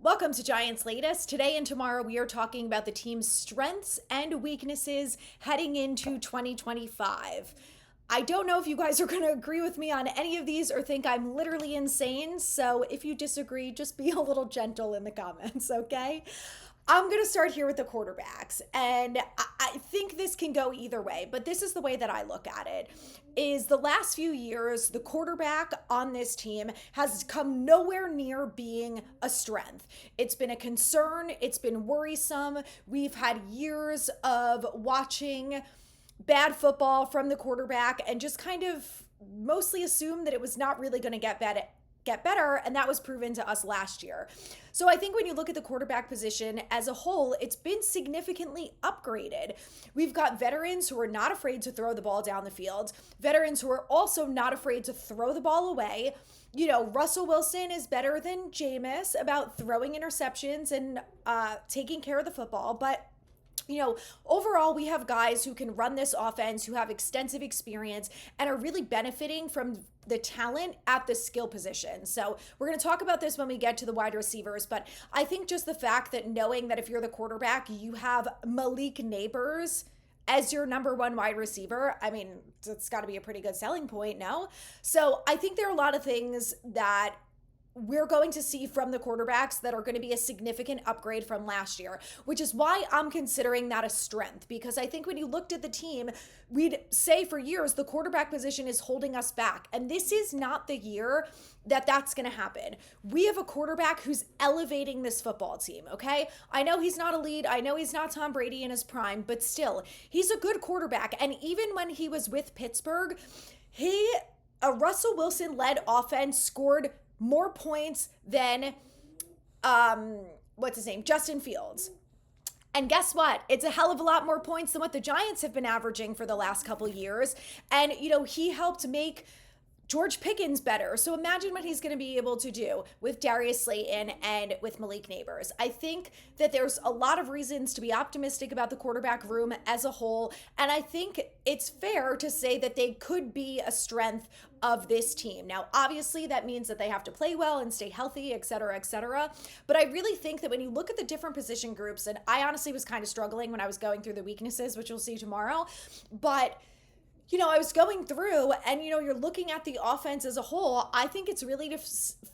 Welcome to Giants Latest. Today and tomorrow, we are talking about the team's strengths and weaknesses heading into 2025. I don't know if you guys are going to agree with me on any of these or think I'm literally insane. So if you disagree, just be a little gentle in the comments, okay? I'm going to start here with the quarterbacks. And I think this can go either way, but this is the way that I look at it. Is the last few years, the quarterback on this team has come nowhere near being a strength. It's been a concern. It's been worrisome. We've had years of watching bad football from the quarterback and just kind of mostly assumed that it was not really going to get better, and that was proven to us last year. So I think when you look at the quarterback position as a whole, it's been significantly upgraded. We've got veterans who are not afraid to throw the ball down the field, veterans who are also not afraid to throw the ball away. You know, Russell Wilson is better than Jameis about throwing interceptions and taking care of the football, but overall, we have guys who can run this offense, who have extensive experience, and are really benefiting from the talent at the skill position. So we're going to talk about this when we get to the wide receivers, but I think just the fact that knowing that if you're the quarterback, you have Malik Neighbors as your number one wide receiver, I mean, it's got to be a pretty good selling point, no? So I think there are a lot of things that we're going to see from the quarterbacks that are going to be a significant upgrade from last year, which is why I'm considering that a strength. Because I think when you looked at the team, we'd say for years the quarterback position is holding us back. And this is not the year that that's going to happen. We have a quarterback who's elevating this football team, okay? I know he's not elite. I know he's not Tom Brady in his prime, but still, he's a good quarterback. And even when he was with Pittsburgh, a Russell Wilson-led offense scored more points than Justin Fields. And guess what? It's a hell of a lot more points than what the Giants have been averaging for the last couple years. And he helped make George Pickens better. So imagine what he's going to be able to do with Darius Slayton and with Malik Neighbors. I think that there's a lot of reasons to be optimistic about the quarterback room as a whole. And I think it's fair to say that they could be a strength of this team. Now, obviously, that means that they have to play well and stay healthy, et cetera, et cetera. But I really think that when you look at the different position groups, and I honestly was kind of struggling when I was going through the weaknesses, which you'll see tomorrow, but I was going through and, you're looking at the offense as a whole. I think it's really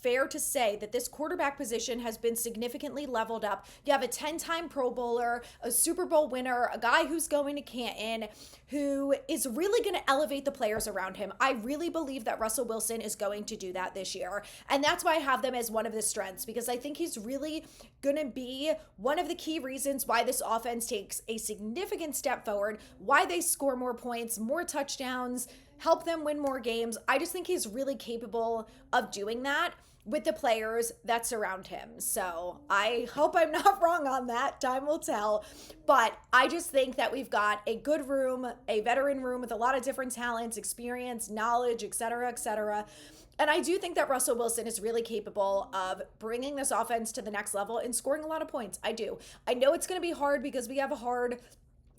fair to say that this quarterback position has been significantly leveled up. You have a 10-time Pro Bowler, a Super Bowl winner, a guy who's going to Canton, who is really going to elevate the players around him. I really believe that Russell Wilson is going to do that this year. And that's why I have them as one of the strengths, because I think he's really going to be one of the key reasons why this offense takes a significant step forward, why they score more points, more touchdowns, help them win more games. I just think he's really capable of doing that with the players that surround him. So I hope I'm not wrong on that. Time will tell. But I just think that we've got a good room, a veteran room with a lot of different talents, experience, knowledge, et cetera, et cetera. And I do think that Russell Wilson is really capable of bringing this offense to the next level and scoring a lot of points. I do. I know it's going to be hard because we have a hard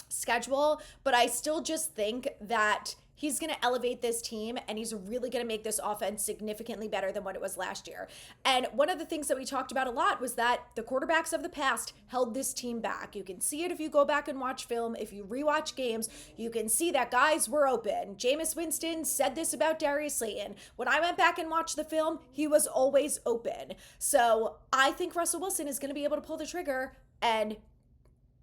schedule, but I still just think that he's going to elevate this team and he's really going to make this offense significantly better than what it was last year. And one of the things that we talked about a lot was that the quarterbacks of the past held this team back. You can see it if you go back and watch film. If you rewatch games, you can see that guys were open. Jameis Winston said this about Darius Slayton. When I went back and watched the film, he was always open. So I think Russell Wilson is going to be able to pull the trigger and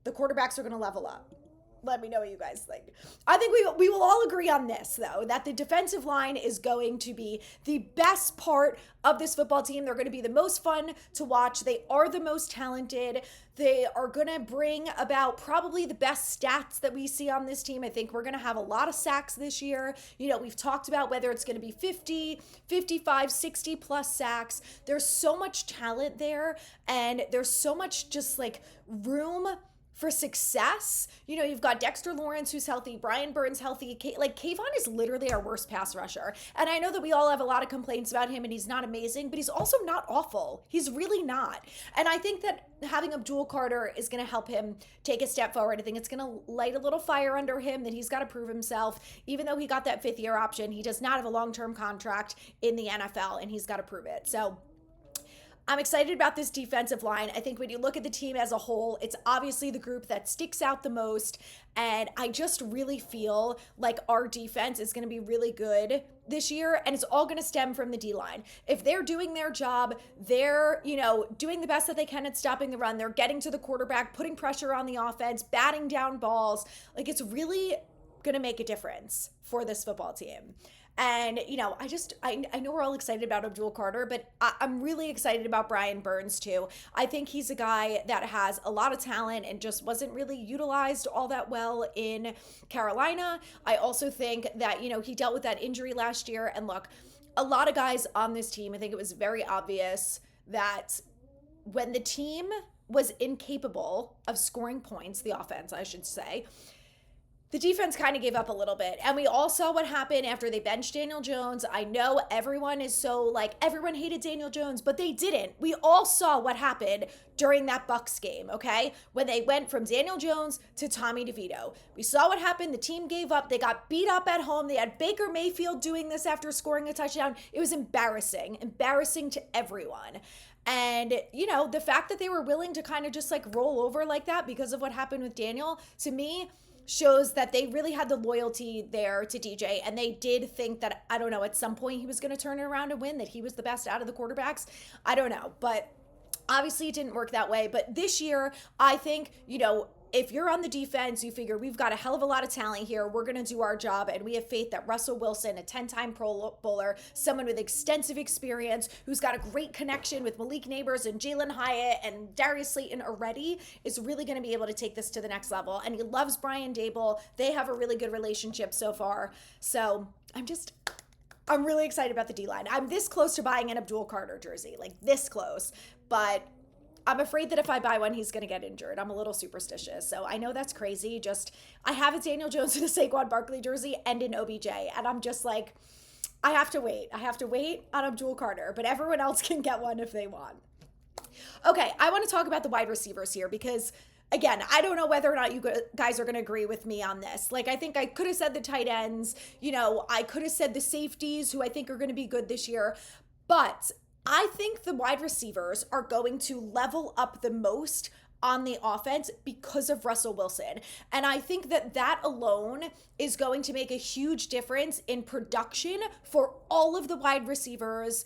the quarterbacks are going to level up. Let me know what you guys think. I think we will all agree on this, though, that the defensive line is going to be the best part of this football team. They're going to be the most fun to watch. They are the most talented. They are going to bring about probably the best stats that we see on this team. I think we're going to have a lot of sacks this year. We've talked about whether it's going to be 50, 55, 60 plus sacks. There's so much talent there, and there's so much just room for success. You've got Dexter Lawrence, who's healthy, Brian Burns healthy. Kayvon is literally our worst pass rusher. And I know that we all have a lot of complaints about him and he's not amazing, but he's also not awful. He's really not. And I think that having Abdul Carter is going to help him take a step forward. I think it's going to light a little fire under him that he's got to prove himself. Even though he got that 5th-year option, he does not have a long-term contract in the NFL and he's got to prove it. So I'm excited about this defensive line. I think when you look at the team as a whole, it's obviously the group that sticks out the most. And I just really feel like our defense is going to be really good this year. And it's all going to stem from the D line. If they're doing their job, they're, doing the best that they can at stopping the run. They're getting to the quarterback, putting pressure on the offense, batting down balls. Like, it's really going to make a difference for this football team. And, I know we're all excited about Abdul Carter, but I'm really excited about Brian Burns too. I think he's a guy that has a lot of talent and just wasn't really utilized all that well in Carolina. I also think that, he dealt with that injury last year. And look, a lot of guys on this team, I think it was very obvious that when the team was incapable of scoring points, the offense, I should say, the defense kind of gave up a little bit. And we all saw what happened after they benched Daniel Jones. I know everyone is so everyone hated Daniel Jones, but they didn't. We all saw what happened during that Bucs game, okay? When they went from Daniel Jones to Tommy DeVito. We saw what happened. The team gave up. They got beat up at home. They had Baker Mayfield doing this after scoring a touchdown. It was embarrassing to everyone. And, the fact that they were willing to kind of just roll over like that because of what happened with Daniel, to me, shows that they really had the loyalty there to DJ, and they did think that, I don't know, at some point he was going to turn it around and win, that he was the best out of the quarterbacks. I don't know, but obviously it didn't work that way. But this year, I think, if you're on the defense, you figure we've got a hell of a lot of talent here. We're going to do our job. And we have faith that Russell Wilson, a 10-time Pro Bowler, someone with extensive experience, who's got a great connection with Malik Nabers and Jalen Hyatt and Darius Slayton already, is really going to be able to take this to the next level. And he loves Brian Dable. They have a really good relationship so far. So I'm really excited about the D-line. I'm this close to buying an Abdul Carter jersey, this close. But I'm afraid that if I buy one, he's going to get injured. I'm a little superstitious. So I know that's crazy. I have a Daniel Jones and a Saquon Barkley jersey and an OBJ. And I'm just I have to wait. I have to wait on Abdul Carter. But everyone else can get one if they want. Okay, I want to talk about the wide receivers here because, again, I don't know whether or not you guys are going to agree with me on this. I think I could have said the tight ends. I could have said the safeties, who I think are going to be good this year. But I think the wide receivers are going to level up the most on the offense because of Russell Wilson. And I think that alone is going to make a huge difference in production for all of the wide receivers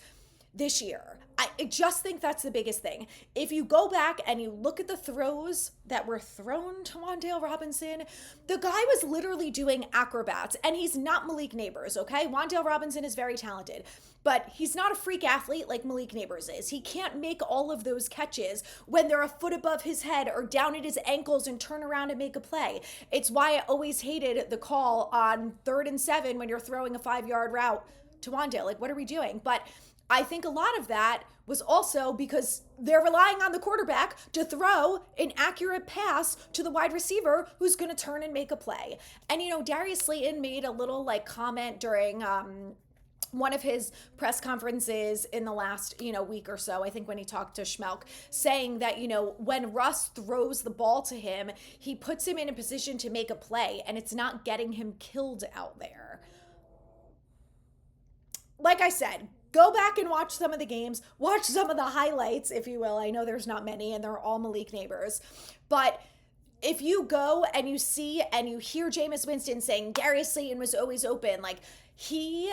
this year. I just think that's the biggest thing. If you go back and you look at the throws that were thrown to Wan'Dale Robinson, the guy was literally doing acrobats, and he's not Malik Nabers, okay? Wan'Dale Robinson is very talented, but he's not a freak athlete like Malik Nabers is. He can't make all of those catches when they're a foot above his head or down at his ankles and turn around and make a play. It's why I always hated the call on 3rd and 7 when you're throwing a 5-yard route to Wan'Dale. What are we doing? But I think a lot of that was also because they're relying on the quarterback to throw an accurate pass to the wide receiver who's going to turn and make a play. And, Darius Slayton made a little comment during one of his press conferences in the last, week or so, I think when he talked to Schmelk, saying that, when Russ throws the ball to him, he puts him in a position to make a play, and it's not getting him killed out there. Like I said, go back and watch some of the games, watch some of the highlights, if you will. I know there's not many, and they're all Malik Nabers. But if you go and you see and you hear Jameis Winston saying Darius Slayton was always open, he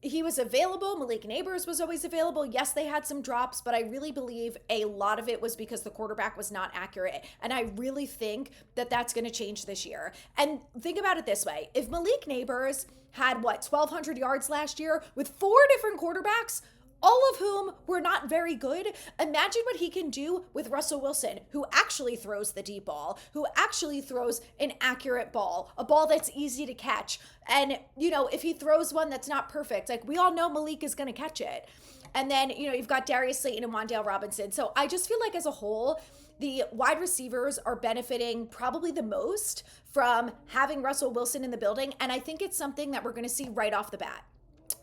was available. Malik Nabers was always available. Yes, they had some drops, but I really believe a lot of it was because the quarterback was not accurate. And I really think that that's going to change this year. And think about it this way. If Malik Nabers had, 1,200 yards last year with 4 different quarterbacks, all of whom were not very good, imagine what he can do with Russell Wilson, who actually throws the deep ball, who actually throws an accurate ball, a ball that's easy to catch. And, if he throws one that's not perfect, we all know Malik is going to catch it. And then, you've got Darius Slayton and Wan'Dale Robinson. So I just feel like as a whole, the wide receivers are benefiting probably the most from having Russell Wilson in the building. And I think it's something that we're going to see right off the bat.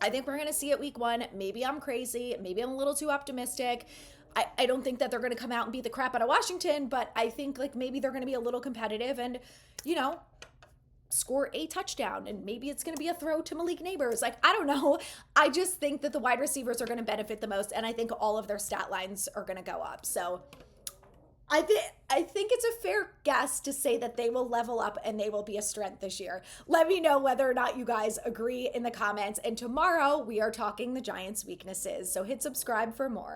I think we're going to see it week 1. Maybe I'm crazy. Maybe I'm a little too optimistic. I don't think that they're going to come out and beat the crap out of Washington, but I think maybe they're going to be a little competitive and, score a touchdown, and maybe it's going to be a throw to Malik Neighbors. Like, I don't know. I just think that the wide receivers are going to benefit the most, and I think all of their stat lines are going to go up. So I think it's a fair guess to say that they will level up and they will be a strength this year. Let me know whether or not you guys agree in the comments. And tomorrow we are talking the Giants' weaknesses. So hit subscribe for more.